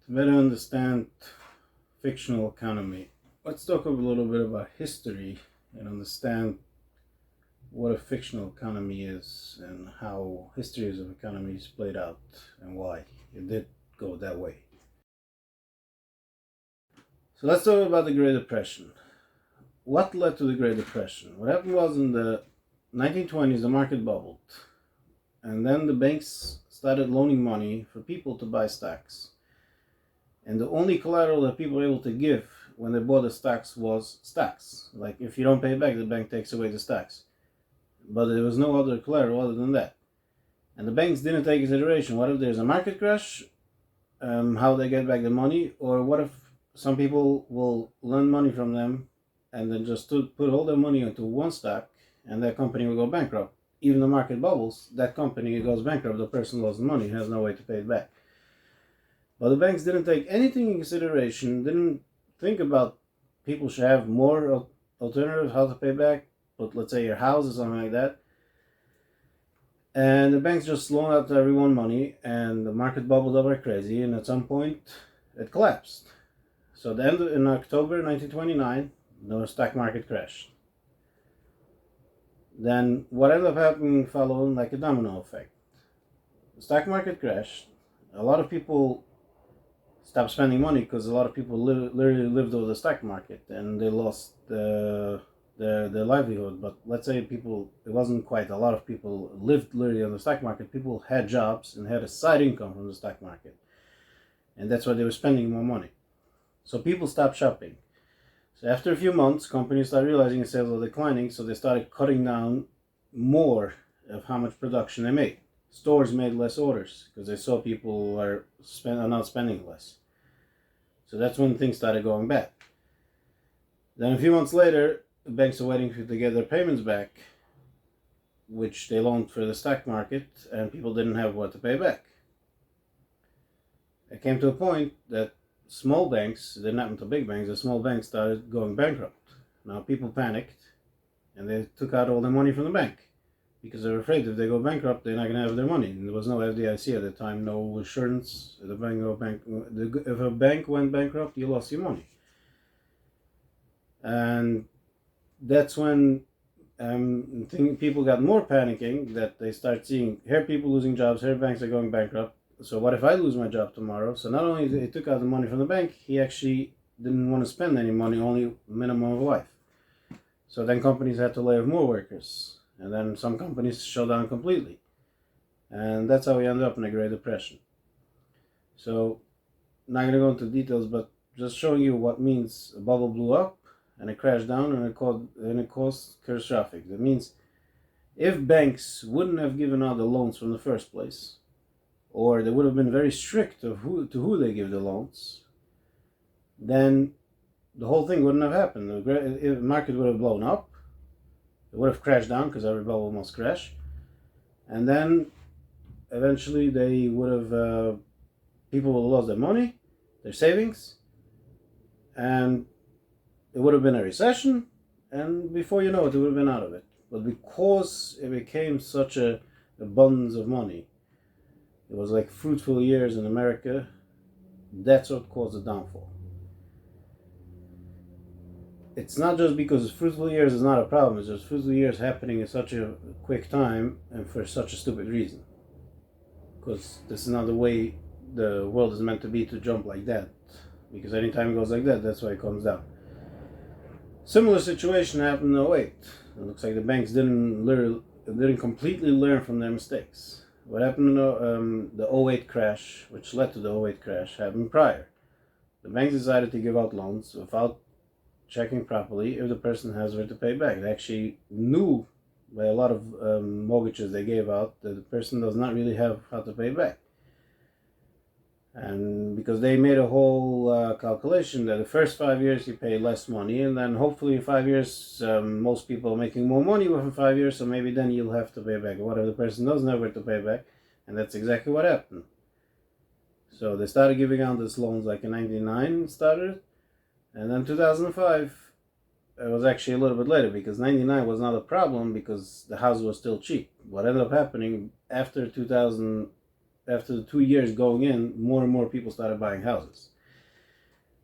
To better understand fictional economy, let's talk a little bit about history and understand what a fictional economy is and how histories of economies played out and why it did go that way. So let's talk about the Great Depression. What led to the Great Depression? What happened was in the 1920s the market bubbled, and then the banks started loaning money for people to buy stocks. And the only collateral that people were able to give when they bought the stocks was stocks. Like if you don't pay back, the bank takes away the stocks. But there was no other collateral other than that. And the banks didn't take into consideration what if there's a market crash, how they get back the money, or what if some people will lend money from them and then just put all their money into one stock and that company will go bankrupt. Even the market bubbles, that company goes bankrupt, the person lost the money, has no way to pay it back. But the banks didn't take anything in consideration, didn't think about people should have more alternatives how to pay back, but let's say your house or something like that. And the banks just loaned out to everyone money, and the market bubbled up like crazy, and at some point it collapsed. So in October 1929, the stock market crashed. Then what ended up happening following like a domino effect. The stock market crashed. A lot of people stopped spending money because a lot of people literally lived over the stock market and they lost their livelihood. But let's say it wasn't quite a lot of people lived literally on the stock market. People had jobs and had a side income from the stock market, and that's why they were spending more money. So people stopped shopping. So after a few months, companies started realizing the sales were declining, so they started cutting down more of how much production they made. Stores made less orders because they saw people are not spending less. So that's when things started going bad. Then a few months later, the banks are waiting to get their payments back, which they loaned for the stock market, and people didn't have what to pay back. It came to a point that small banks, didn't happen to big banks, the small banks started going bankrupt. Now people panicked and they took out all their money from the bank because they were afraid if they go bankrupt, they're not going to have their money. And there was no FDIC at the time, no insurance. If a bank went bankrupt, you lost your money. And that's when people got more panicking, that they start seeing here people losing jobs, here banks are going bankrupt. So what if I lose my job tomorrow? So not only did he took out the money from the bank, he actually didn't want to spend any money, only minimum of life. So then companies had to lay off more workers. And then some companies shut down completely. And that's how we ended up in the Great Depression. So, not going to go into details, but just showing you what means a bubble blew up and it crashed down and it caused catastrophic. That means if banks wouldn't have given out the loans from the first place, or they would have been very strict of who they give the loans, then the whole thing wouldn't have happened. The market would have blown up. It would have crashed down because every bubble must crash. And then eventually they would have, people would have lost their money, their savings, and it would have been a recession. And before you know it, would have been out of it. But because it became such a abundance of money, it was like fruitful years in America, that's what caused the downfall. It's not just because fruitful years is not a problem, it's just fruitful years happening in such a quick time and for such a stupid reason. Because this is not the way the world is meant to be, to jump like that. Because anytime it goes like that, that's why it comes down. Similar situation happened in 08. It looks like the banks didn't completely learn from their mistakes. What happened in the 08 crash, which led to the 08 crash, happened prior. The banks decided to give out loans without checking properly if the person has where to pay back. They actually knew by a lot of mortgages they gave out that the person does not really have how to pay back. And because they made a whole calculation that the first 5 years you pay less money, and then hopefully in 5 years most people are making more money within 5 years, so maybe then you'll have to pay back. What if the person doesn't have where to pay back? And that's exactly what happened. So they started giving out these loans like in 99 started, and then 2005 it was actually a little bit later, because 99 was not a problem because the house was still cheap. What ended up happening after 2000 after the 2 years going in, more and more people started buying houses.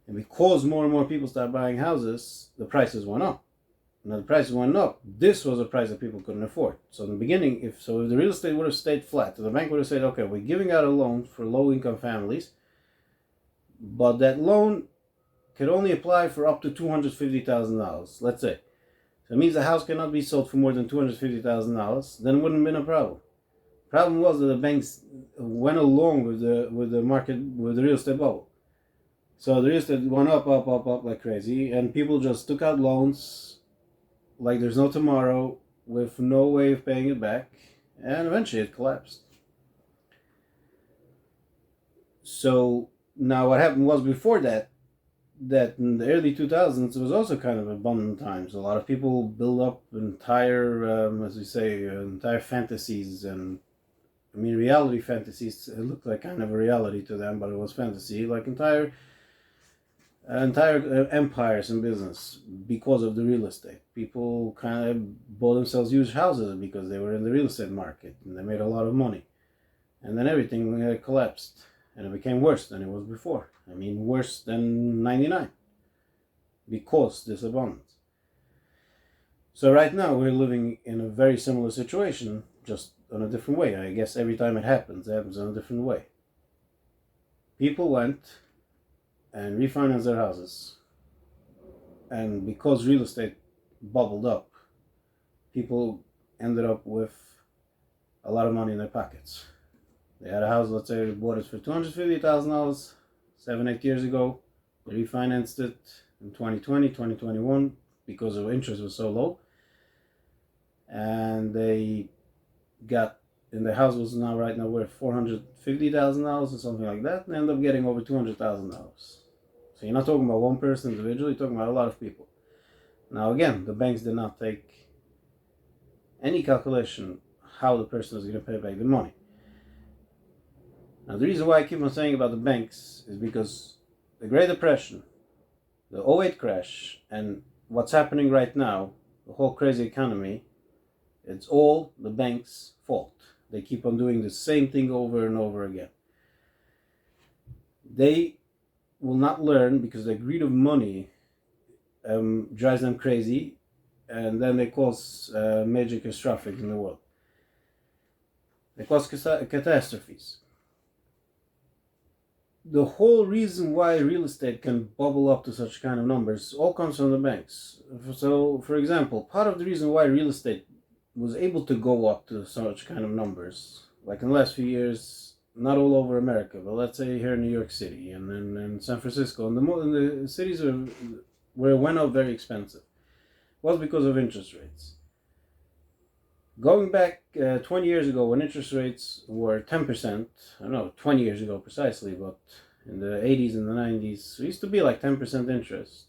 And because more and more people started buying houses, the prices went up. Now the prices went up. This was a price that people couldn't afford. So in the beginning, if the real estate would have stayed flat, the bank would have said, okay, we're giving out a loan for low-income families, but that loan could only apply for up to $250,000, let's say. So it means the house cannot be sold for more than $250,000. Then it wouldn't have been a problem. The problem was that the banks went along with the market, with the real estate bubble. So the real estate went up like crazy, and people just took out loans like there's no tomorrow, with no way of paying it back, and eventually it collapsed. So now what happened was, before that in the early 2000s, it was also kind of abundant times. A lot of people build up entire, as we say, entire fantasies, and I mean reality fantasies. It looked like kind of a reality to them, but it was fantasy, like entire empires in business because of the real estate. People kind of bought themselves huge houses because they were in the real estate market and they made a lot of money. And then everything collapsed, and it became worse than it was before. I mean, worse than 99, because this abundance. So right now we're living in a very similar situation, just in a different way. I guess every time it happens in a different way. People went and refinanced their houses, and because real estate bubbled up, people ended up with a lot of money in their pockets. They had a house, let's say they bought it for $250,000 7-8 years ago. They refinanced it in 2020, 2021 because the interest was so low, and they got, and the house was right now worth $450,000 or something like that, and they ended up getting over $200,000. So you're not talking about one person individually, you're talking about a lot of people. Now again, the banks did not take any calculation how the person is going to pay back the money. Now the reason why I keep on saying about the banks is because the Great Depression, the 08 crash, and what's happening right now, the whole crazy economy, it's all the banks' fault. They keep on doing the same thing over and over again. They will not learn because the greed of money drives them crazy, and then they cause major catastrophes in the world. They cause catastrophes. The whole reason why real estate can bubble up to such kind of numbers all comes from the banks. So, for example, part of the reason why real estate was able to go up to such kind of numbers, like in the last few years, not all over America, but let's say here in New York City and in San Francisco, and the cities where it went up very expensive, was because of interest rates. Going back 20 years ago, when interest rates were 10%, I don't know, 20 years ago precisely, but in the 80s and the 90s, it used to be like 10% interest.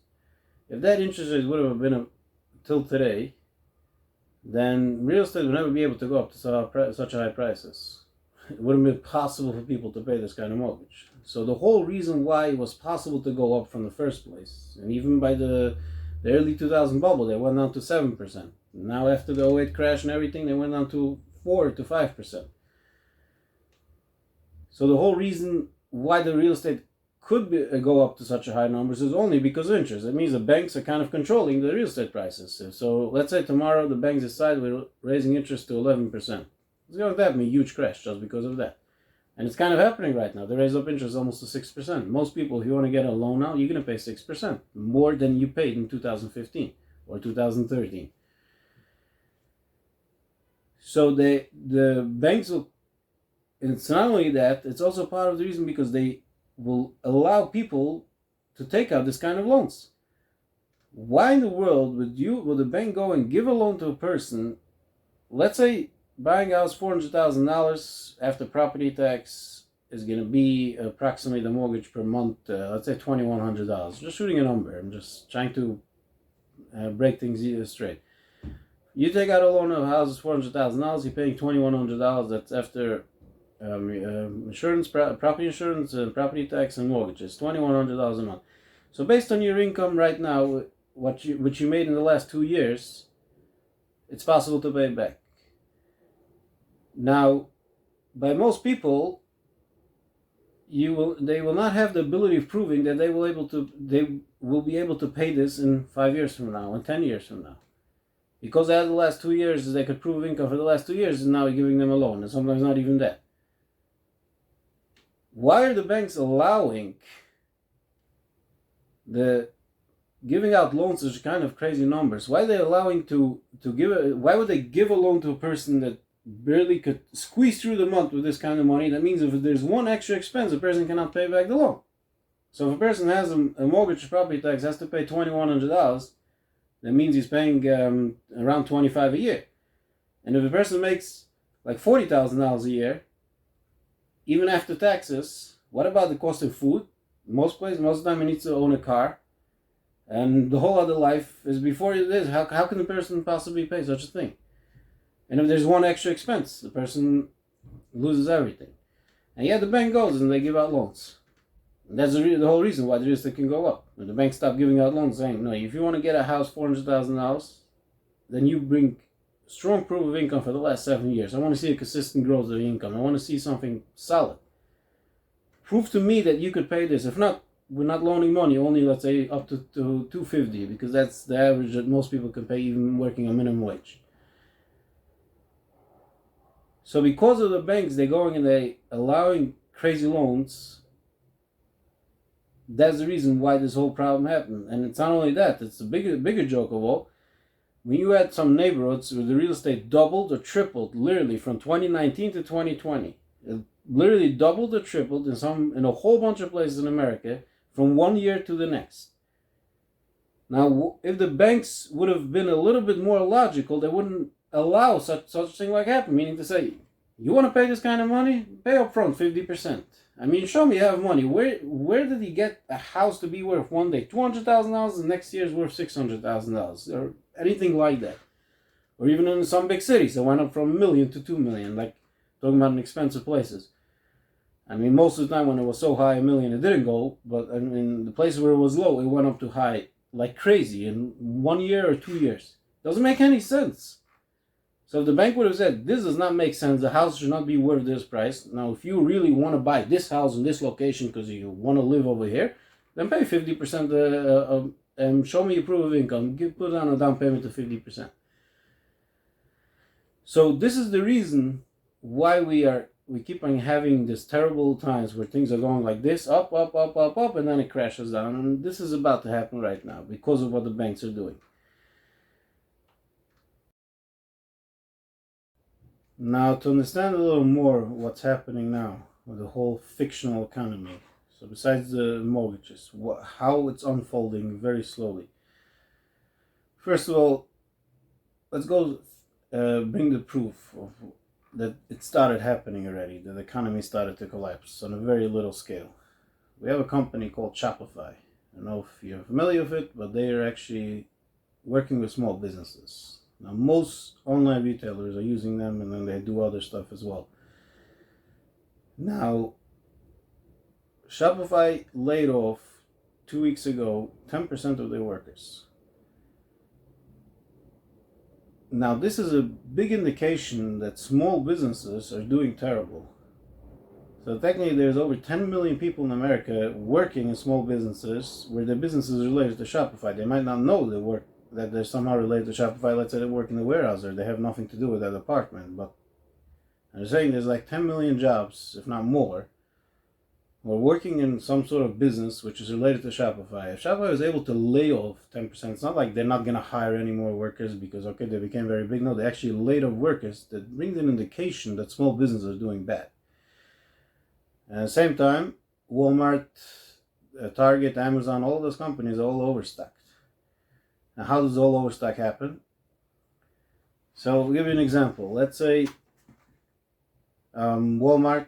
If that interest rate would have been till today, then real estate would never be able to go up to such high prices. It wouldn't be possible for people to pay this kind of mortgage. So the whole reason why it was possible to go up from the first place, and even by the early 2000 bubble, they went down to 7%. Now after the 08 crash and everything, they went down to 4 to 5%. So the whole reason why the real estate could go up to such a high numbers is only because of interest. It means the banks are kind of controlling the real estate prices. So let's say tomorrow the banks decide we're raising interest to 11%. It's going to happen a huge crash just because of that. And it's kind of happening right now. They raise up interest almost to 6%. Most people, if you want to get a loan now, you're going to pay 6%, more than you paid in 2015 or 2013. So the banks will, and it's not only that, it's also part of the reason because they will allow people to take out this kind of loans. Why in the world would the bank go and give a loan to a person, let's say buying a house $400,000 after property tax is going to be approximately the mortgage per month, let's say $2,100. Just shooting a number. I'm just trying to break things straight. You take out a loan of a house $400,000, you're paying $2,100. That's after insurance, property insurance, and property tax and mortgages. $2,100 a month. So based on your income right now, which you made in the last 2 years, it's possible to pay back. Now, by most people, they will not have the ability of proving that they will be able to pay this in 5 years from now, in 10 years from now. Because out of the last 2 years, they could prove income for the last 2 years, and now we're giving them a loan, and sometimes not even that. Why are the banks allowing the giving out loans such kind of crazy numbers? Why are they allowing why would they give a loan to a person that barely could squeeze through the month with this kind of money? That means if there's one extra expense, the person cannot pay back the loan. So if a person has a mortgage or property tax, has to pay $2,100, that means he's paying around $25 a year. And if a person makes like $40,000 a year, even after taxes, what about the cost of food? Most of the time he needs to own a car. And the whole other life is before it is. How can the person possibly pay such a thing? And if there's one extra expense, the person loses everything. And yet the bank goes and they give out loans. And that's the whole reason why the real estate can go up. When the bank stopped giving out loans, saying, no, if you want to get a house $400,000, then you bring strong proof of income for the last 7 years. I want to see a consistent growth of income. I want to see something solid. Prove to me that you could pay this. If not, we're not loaning money, only let's say up to $250, because that's the average that most people can pay even working on minimum wage. So because of the banks, they're going and they allowing crazy loans. That's the reason why this whole problem happened. And it's not only that, it's the bigger joke of all. When you had some neighborhoods where the real estate doubled or tripled, literally from 2019 to 2020, it literally doubled or tripled in a whole bunch of places in America from 1 year to the next. Now, if the banks would have been a little bit more logical, they wouldn't allow such thing like happen. Meaning to say, you want to pay this kind of money? Pay up front 50%. I mean, show me you have money. Where did he get a house to be worth one day $200,000 and next year's worth $600,000 or anything like that? Or even in some big cities, it went up from $1 million to $2 million, like talking about in expensive places. I mean, most of the time when it was so high, $1 million, it didn't go. But I mean, the places where it was low, it went up to high like crazy in 1 year or 2 years. Doesn't make any sense. So if the bank would have said, this does not make sense, the house should not be worth this price. Now, if you really want to buy this house in this location because you want to live over here, then pay 50% and show me your proof of income. Put down a down payment of 50%. So this is the reason why we keep on having these terrible times where things are going like this, up, and then it crashes down. And this is about to happen right now because of what the banks are doing. Now, to understand a little more what's happening now with the whole fictional economy, so besides the mortgages, how it's unfolding very slowly. First of all, let's go bring the proof of that it started happening already, that the economy started to collapse on a very little scale. We have a company called Shopify. I don't know if you're familiar with it, but they are actually working with small businesses. Now, most online retailers are using them, and then they do other stuff as well. Now, Shopify laid off 2 weeks ago 10% of their workers. Now, this is a big indication that small businesses are doing terrible. So technically, there's over 10 million people in America working in small businesses where their businesses are related to Shopify. They might not know that they're somehow related to Shopify. Let's say they work in the warehouse or they have nothing to do with that department. But I'm saying there's like 10 million jobs, if not more, who are working in some sort of business which is related to Shopify. If Shopify is able to lay off 10%, it's not like they're not going to hire any more workers because, okay, they became very big. No, they actually laid off workers. That brings an indication that small businesses are doing bad. And at the same time, Walmart, Target, Amazon, all those companies are all overstocked. Now, how does all overstock happen? So, I'll give you an example. Let's say Walmart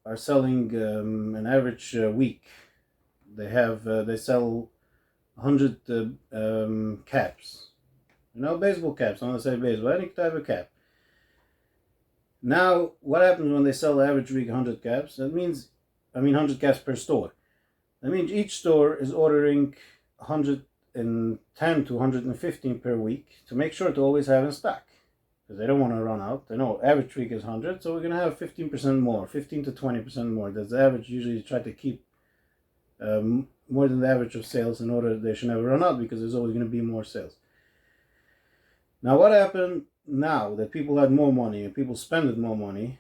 are selling an average week. They sell 100 caps. Baseball caps. I don't want to say baseball, any type of cap. Now, what happens when they sell the average week 100 caps? 100 caps per store. That means each store is ordering 110 to 115 per week to make sure to always have in stock. because they don't want to run out. They know average week is 100, so we're going to have 15% more, 15 to 20% more. That's the average. Usually try to keep more than the average of sales in order they should never run out, because there's always going to be more sales. Now, what happened now that people had more money and people spent more money?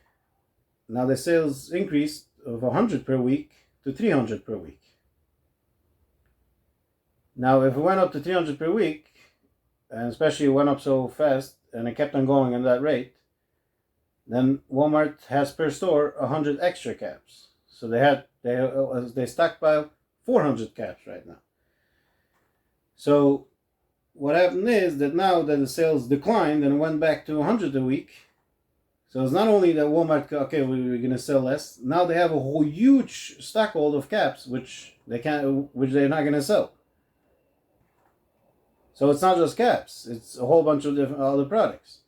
Now the sales increased of 100 per week to 300 per week. Now, if it went up to 300 per week, and especially it went up so fast and it kept on going at that rate, then Walmart has per store 100 extra caps. So they stockpile 400 caps right now. So what happened is that now that the sales declined and went back to 100 a week, so it's not only that Walmart, okay, we're going to sell less. Now they have a whole huge stockhold of caps, which they're not going to sell. So it's not just caps; it's a whole bunch of different other products.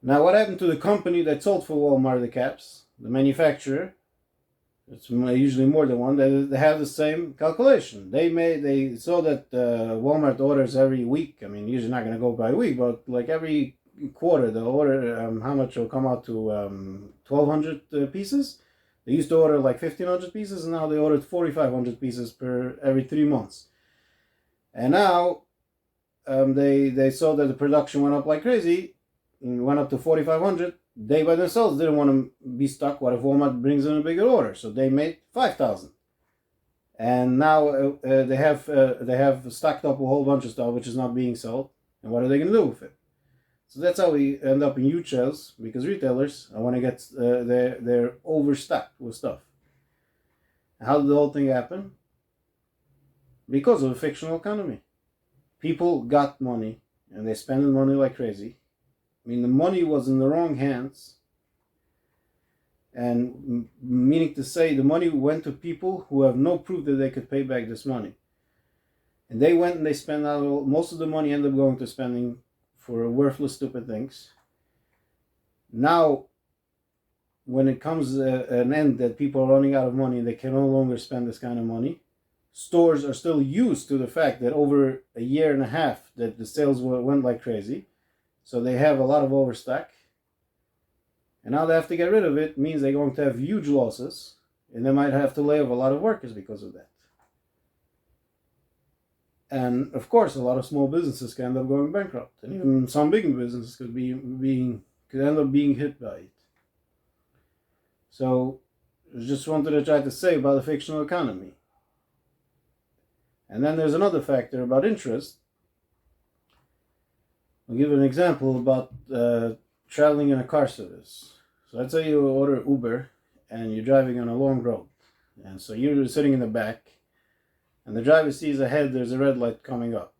Now, what happened to the company that sold for Walmart the caps? The manufacturer. It's usually more than one. They have the same calculation. They saw that Walmart orders every week. I mean, usually not going to go by week, but like every quarter, the order how much will come out to 1,200 pieces. They used to order like 1,500 pieces, and now they ordered 4,500 pieces per every 3 months. And now they saw that the production went up like crazy, and went up to 4,500. They by themselves didn't want to be stuck. What if Walmart brings in a bigger order? So they made 5,000, and now they have stocked up a whole bunch of stuff which is not being sold. And what are they going to do with it? So that's how we end up in huge sales, because retailers want to get they're overstocked with stuff. How did the whole thing happen? Because of a fictional economy. People got money and they spent money like crazy. I mean, the money was in the wrong hands, and meaning to say the money went to people who have no proof that they could pay back this money. And they went and they spent out most of the money, ended up going to spending for worthless, stupid things. Now, when it comes an end that people are running out of money and they can no longer spend this kind of money, stores are still used to the fact that over a year and a half that the sales went like crazy. So they have a lot of overstock. And now they have to get rid of it. Means they're going to have huge losses. And they might have to lay off a lot of workers because of that. And of course, a lot of small businesses can end up going bankrupt. And even some big businesses could end up being hit by it. So I just wanted to try to say about the fictional economy. And then there's another factor about interest. I'll give an example about traveling in a car service. So let's say you order Uber and you're driving on a long road. And so you're sitting in the back and the driver sees ahead there's a red light coming up.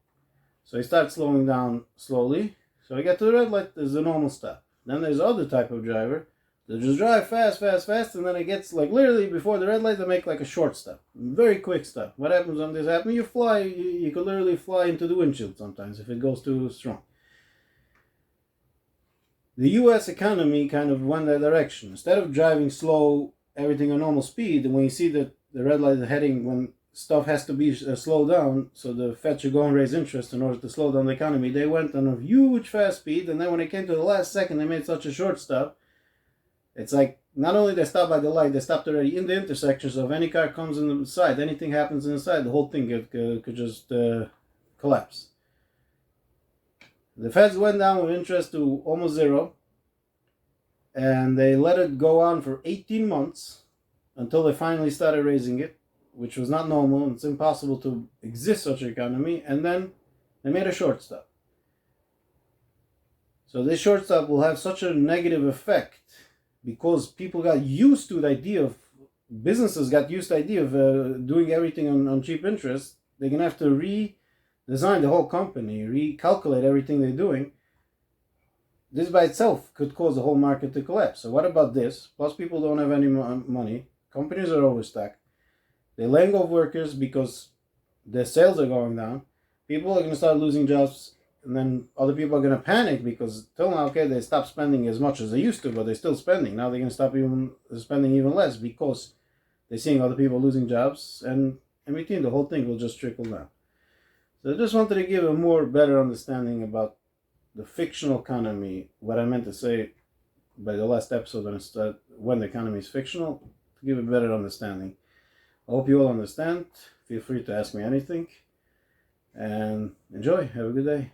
So he starts slowing down slowly. So I get to the red light, there's a normal stop. Then there's other type of driver that just drive fast, and then it gets like literally before the red light, they make like a short stop. Very quick stop. What happens when this happens? You could literally fly into the windshield sometimes if it goes too strong. The US economy kind of went that direction. Instead of driving slow, everything at normal speed, and when you see that the red light is heading, when stuff has to be slowed down, so the Fed should go and raise interest in order to slow down the economy, they went on a huge fast speed, and then when it came to the last second, they made such a short stop. It's like, not only they stopped by the light, they stopped already in the intersection, so if any car comes in the side, anything happens inside, the whole thing could just collapse. The Feds went down with interest to almost zero, and they let it go on for 18 months until they finally started raising it, which was not normal. It's impossible to exist such an economy, and then they made a short stop. So this short stop will have such a negative effect because people got used to the idea of, businesses got used to the idea of doing everything on cheap interest. They're going to have to redesign the whole company, recalculate everything they're doing. This by itself could cause the whole market to collapse. So what about this? Plus people don't have any money. Companies are overstacked. They're laying off workers because their sales are going down. People are going to start losing jobs. And then other people are going to panic because till now, okay, they stopped spending as much as they used to, but they're still spending. Now they're going to stop spending even less because they're seeing other people losing jobs. And in between, the whole thing will just trickle down. So I just wanted to give a better understanding about the fictional economy, what I meant to say by the last episode when the economy is fictional, to give a better understanding. I hope you all understand. Feel free to ask me anything and enjoy. Have a good day.